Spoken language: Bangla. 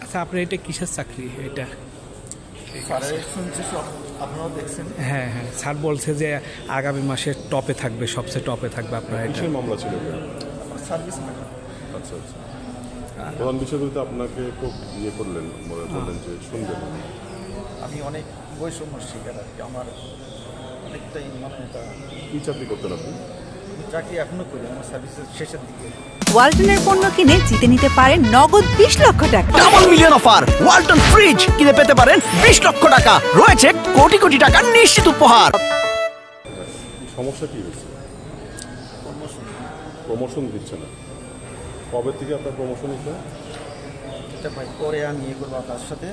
আচ্ছা, আপনার এটা কিসের চাকরি এটা? স্যারের শুনছি সব আপনারাও দেখছেন। হ্যাঁ হ্যাঁ, স্যার বলছে যে আগামী মাসে টপে থাকবে, সবচেয়ে টপে থাকবে আপনার এটা। কিসের মামলা ছিল এটা? আমার সার্ভিস ম্যাটার। আচ্ছা আচ্ছা। প্রধান বিচারপতি আপনাকে খুব ইয়ে করলেন, বললেন যে শুনবেন। আমি অনেক বৈষম্যর শিকার আর কি। আমার অনেকটাই মানে এটা কী চাকরি করতেন আপনি? চাকরি এখনো করি, আমার সার্ভিসের শেষের দিকে। ওয়ালটনের পণ্য কিনে জিতে নিতে পারেন নগদ 20 লক্ষ টাকা। Double million offer, Walton fridge কিনে পেতে পারেন 20 লক্ষ টাকা। রয়েছে কোটি কোটি টাকার নিশ্চিত উপহার। সমস্যা কী হয়েছে? প্রমোশন দিচ্ছে না। কবে থেকে আপনার প্রমোশন হচ্ছে? এটা ভাই পরে আমি ইয়ে করবো আপনার সাথে।